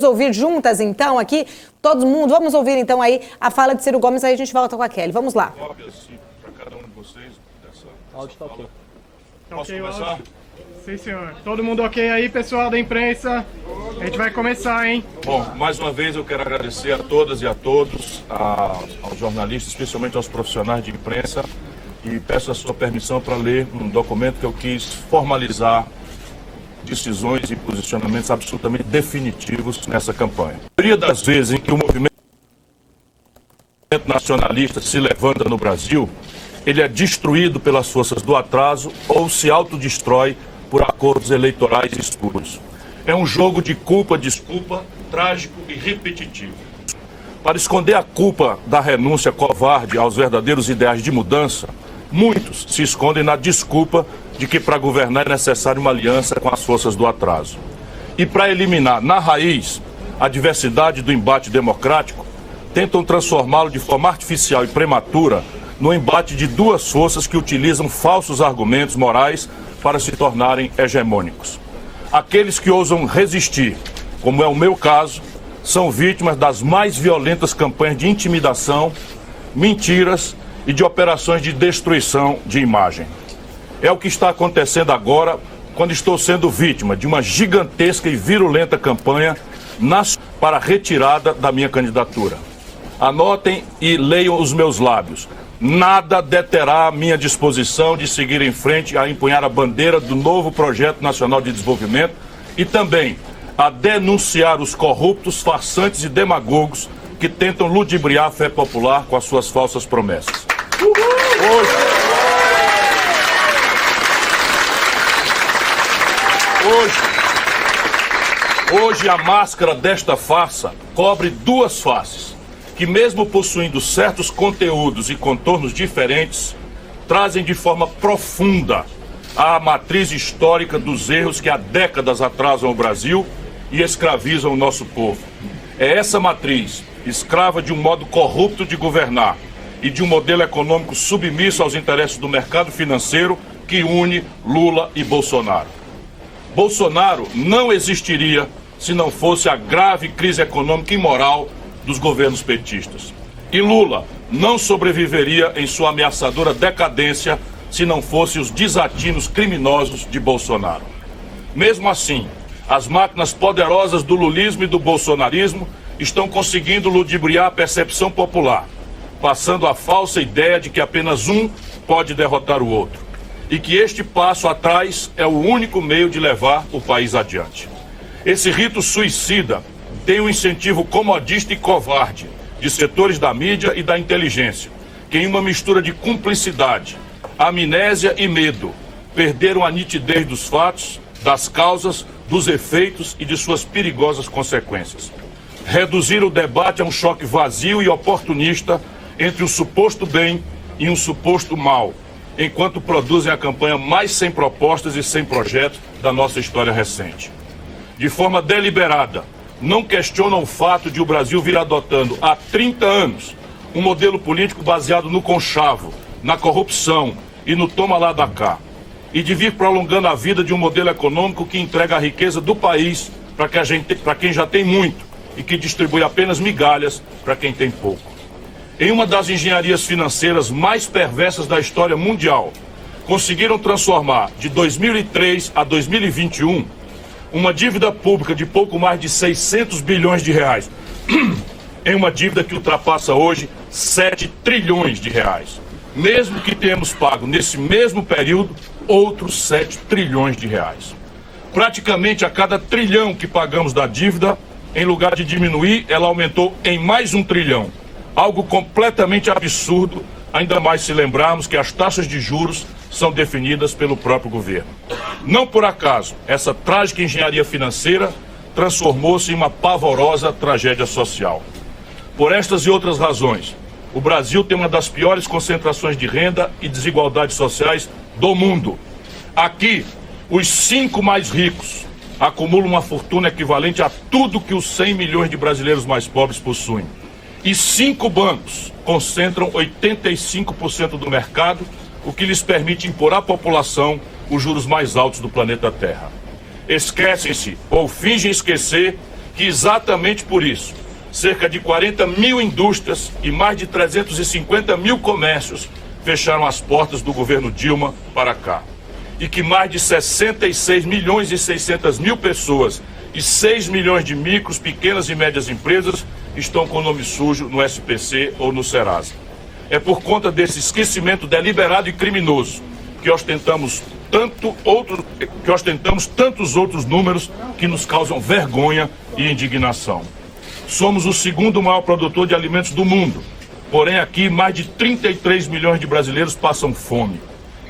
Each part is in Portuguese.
ouvir juntas, então, aqui, todo mundo, vamos ouvir, então, aí, a fala de Ciro Gomes, aí a gente volta com a Kelly. Vamos lá. Para cada um de vocês, áudio tá ok. Posso começar? Sim, senhor. Todo mundo ok aí, pessoal da imprensa? A gente vai começar, hein? Bom, mais uma vez eu quero agradecer a todas e a todos, aos jornalistas, especialmente aos profissionais de imprensa, e peço a sua permissão para ler um documento que eu quis formalizar decisões e posicionamentos absolutamente definitivos nessa campanha. A maioria das vezes em que o movimento nacionalista se levanta no Brasil, ele é destruído pelas forças do atraso ou se autodestrói por acordos eleitorais escuros. É um jogo de culpa-desculpa, trágico e repetitivo. Para esconder a culpa da renúncia covarde aos verdadeiros ideais de mudança, muitos se escondem na desculpa de que para governar é necessário uma aliança com as forças do atraso. E para eliminar na raiz a diversidade do embate democrático, tentam transformá-lo de forma artificial e prematura no embate de duas forças que utilizam falsos argumentos morais para se tornarem hegemônicos. Aqueles que ousam resistir, como é o meu caso, são vítimas das mais violentas campanhas de intimidação, mentiras e de operações de destruição de imagem. É o que está acontecendo agora, quando estou sendo vítima de uma gigantesca e virulenta campanha para a retirada da minha candidatura. Anotem e leiam os meus lábios. Nada deterá a minha disposição de seguir em frente a empunhar a bandeira do novo Projeto Nacional de Desenvolvimento e também a denunciar os corruptos, farsantes e demagogos que tentam ludibriar a fé popular com as suas falsas promessas. Hoje a máscara desta farsa cobre duas faces, que mesmo possuindo certos conteúdos e contornos diferentes, trazem de forma profunda a matriz histórica dos erros que há décadas atrasam o Brasil e escravizam o nosso povo. É essa matriz, escrava de um modo corrupto de governar e de um modelo econômico submisso aos interesses do mercado financeiro, que une Lula e Bolsonaro. Bolsonaro não existiria se não fosse a grave crise econômica e moral dos governos petistas. E Lula não sobreviveria em sua ameaçadora decadência se não fossem os desatinos criminosos de Bolsonaro. Mesmo assim, as máquinas poderosas do lulismo e do bolsonarismo estão conseguindo ludibriar a percepção popular, passando a falsa ideia de que apenas um pode derrotar o outro, e que este passo atrás é o único meio de levar o país adiante. Esse rito suicida tem um incentivo comodista e covarde de setores da mídia e da inteligência, que em uma mistura de cumplicidade, amnésia e medo, perderam a nitidez dos fatos, das causas, dos efeitos e de suas perigosas consequências. Reduziram o debate a um choque vazio e oportunista entre um suposto bem e um suposto mal, enquanto produzem a campanha mais sem propostas e sem projeto da nossa história recente. De forma deliberada, não questionam o fato de o Brasil vir adotando há 30 anos um modelo político baseado no conchavo, na corrupção e no toma lá da cá, e de vir prolongando a vida de um modelo econômico que entrega a riqueza do país para quem já tem muito e que distribui apenas migalhas para quem tem pouco. Em uma das engenharias financeiras mais perversas da história mundial, conseguiram transformar de 2003 a 2021 uma dívida pública de pouco mais de 600 bilhões de reais em uma dívida que ultrapassa hoje 7 trilhões de reais. Mesmo que tenhamos pago nesse mesmo período outros 7 trilhões de reais. Praticamente a cada trilhão que pagamos da dívida, em lugar de diminuir, ela aumentou em mais 1 trilhão. Algo completamente absurdo, ainda mais se lembrarmos que as taxas de juros são definidas pelo próprio governo. Não por acaso, essa trágica engenharia financeira transformou-se em uma pavorosa tragédia social. Por estas e outras razões, o Brasil tem uma das piores concentrações de renda e desigualdades sociais do mundo. Aqui, os 5 mais ricos acumulam uma fortuna equivalente a tudo que os 100 milhões de brasileiros mais pobres possuem. E 5 bancos concentram 85% do mercado, o que lhes permite impor à população os juros mais altos do planeta Terra. Esquecem-se ou fingem esquecer que exatamente por isso, cerca de 40 mil indústrias e mais de 350 mil comércios fecharam as portas do governo Dilma para cá. E que mais de 66 milhões e 600 mil pessoas e 6 milhões de micros, pequenas e médias empresas estão com nome sujo no SPC ou no Serasa. É por conta desse esquecimento deliberado e criminoso que ostentamos tantos outros números que nos causam vergonha e indignação. Somos o segundo maior produtor de alimentos do mundo, porém aqui mais de 33 milhões de brasileiros passam fome.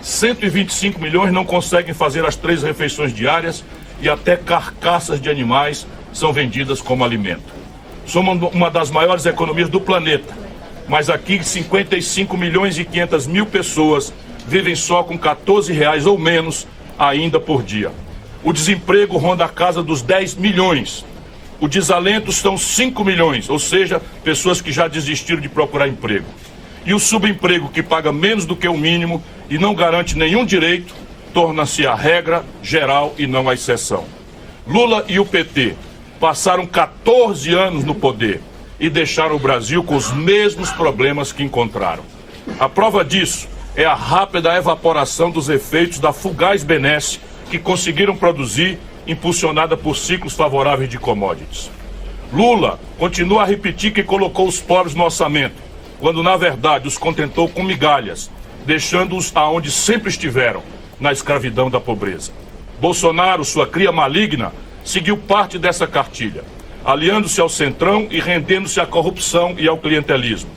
125 milhões não conseguem fazer as 3 refeições diárias e até carcaças de animais são vendidas como alimento. Somos uma das maiores economias do planeta, mas aqui 55 milhões e 500 mil pessoas vivem só com R$14 ou menos ainda por dia. O desemprego ronda a casa dos 10 milhões. O desalento são 5 milhões, ou seja, pessoas que já desistiram de procurar emprego. E o subemprego, que paga menos do que o mínimo e não garante nenhum direito, torna-se a regra geral e não a exceção. Lula e o PT passaram 14 anos no poder e deixaram o Brasil com os mesmos problemas que encontraram. A prova disso é a rápida evaporação dos efeitos da fugaz benesse que conseguiram produzir, impulsionada por ciclos favoráveis de commodities. Lula continua a repetir que colocou os pobres no orçamento, quando na verdade os contentou com migalhas, deixando-os aonde sempre estiveram, na escravidão da pobreza. Bolsonaro, sua cria maligna, seguiu parte dessa cartilha, aliando-se ao centrão e rendendo-se à corrupção e ao clientelismo.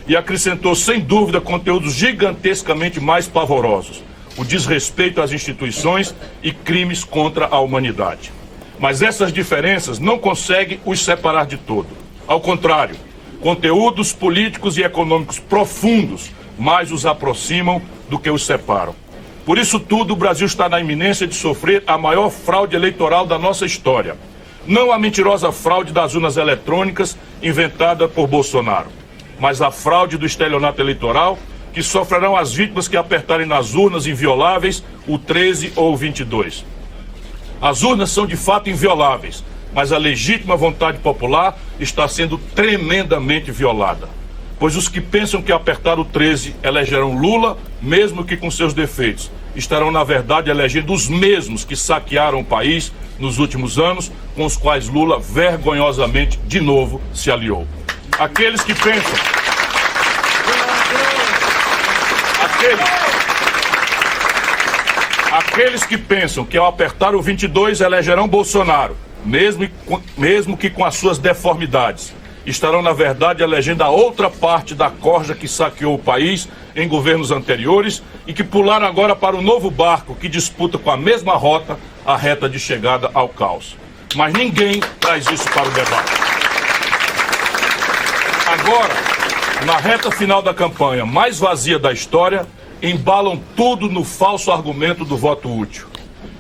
E acrescentou sem dúvida conteúdos gigantescamente mais pavorosos, o desrespeito às instituições e crimes contra a humanidade. Mas essas diferenças não conseguem os separar de todo. Ao contrário, conteúdos políticos e econômicos profundos mais os aproximam do que os separam. Por isso tudo, o Brasil está na iminência de sofrer a maior fraude eleitoral da nossa história. Não a mentirosa fraude das urnas eletrônicas inventada por Bolsonaro, mas a fraude do estelionato eleitoral que sofrerão as vítimas que apertarem nas urnas invioláveis o 13 ou o 22. As urnas são de fato invioláveis, mas a legítima vontade popular está sendo tremendamente violada. Pois os que pensam que apertar o 13 elegerão Lula, mesmo que com seus defeitos, estarão na verdade elegendo os mesmos que saquearam o país nos últimos anos, com os quais Lula vergonhosamente de novo se aliou. Aqueles que pensam... Aqueles que pensam que ao apertar o 22 elegerão Bolsonaro, mesmo que com as suas deformidades, estarão na verdade elegendo a outra parte da corja que saqueou o país em governos anteriores e que pularam agora para o novo barco que disputa com a mesma rota a reta de chegada ao caos. Mas ninguém traz isso para o debate. Agora, na reta final da campanha mais vazia da história, embalam tudo no falso argumento do voto útil.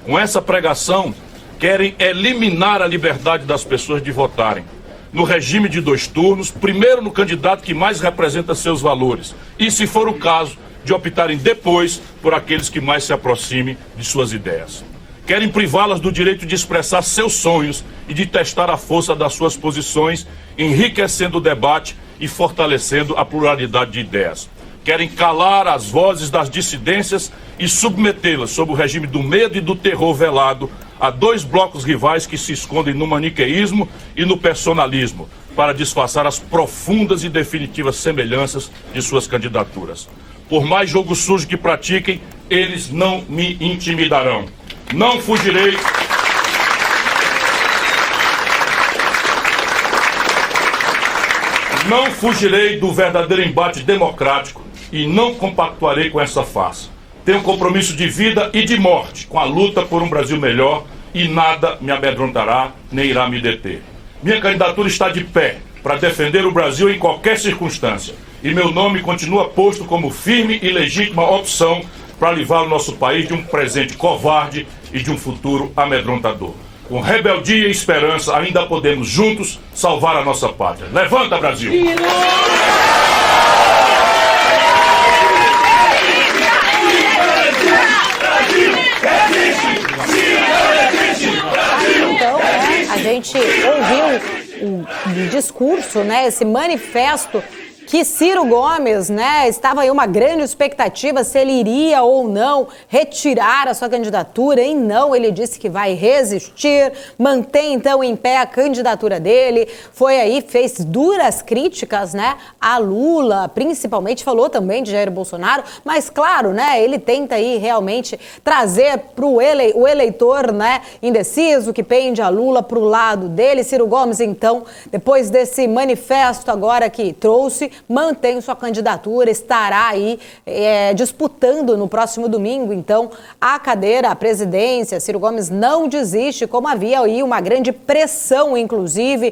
Com essa pregação, querem eliminar a liberdade das pessoas de votarem. No regime de 2 turnos, primeiro no candidato que mais representa seus valores, e, se for o caso, de optarem depois por aqueles que mais se aproximem de suas ideias. Querem privá-las do direito de expressar seus sonhos e de testar a força das suas posições, enriquecendo o debate e fortalecendo a pluralidade de ideias. Querem calar as vozes das dissidências e submetê-las sob o regime do medo e do terror velado a 2 blocos rivais que se escondem no maniqueísmo e no personalismo para disfarçar as profundas e definitivas semelhanças de suas candidaturas. Por mais jogo sujo que pratiquem, eles não me intimidarão. Não fugirei... Não fugirei do verdadeiro embate democrático e não compactuarei com essa farsa. Tenho um compromisso de vida e de morte com a luta por um Brasil melhor e nada me amedrontará nem irá me deter. Minha candidatura está de pé para defender o Brasil em qualquer circunstância e meu nome continua posto como firme e legítima opção para livrar o nosso país de um presente covarde e de um futuro amedrontador. Com rebeldia e esperança, ainda podemos juntos salvar a nossa pátria. Levanta, Brasil! Então, a gente gente ouviu o discurso, né, esse manifesto que Ciro Gomes, né, estava aí uma grande expectativa se ele iria ou não retirar a sua candidatura, e não, ele disse que vai resistir, mantém então em pé a candidatura dele, foi aí, fez duras críticas, né, a Lula, principalmente, falou também de Jair Bolsonaro, mas claro, né, ele tenta aí realmente trazer para o eleitor, né, indeciso, que pende a Lula para o lado dele. Ciro Gomes, então, depois desse manifesto agora que trouxe, mantém sua candidatura, estará aí disputando no próximo domingo, então, a cadeira, a presidência. Ciro Gomes não desiste, como havia aí uma grande pressão, inclusive,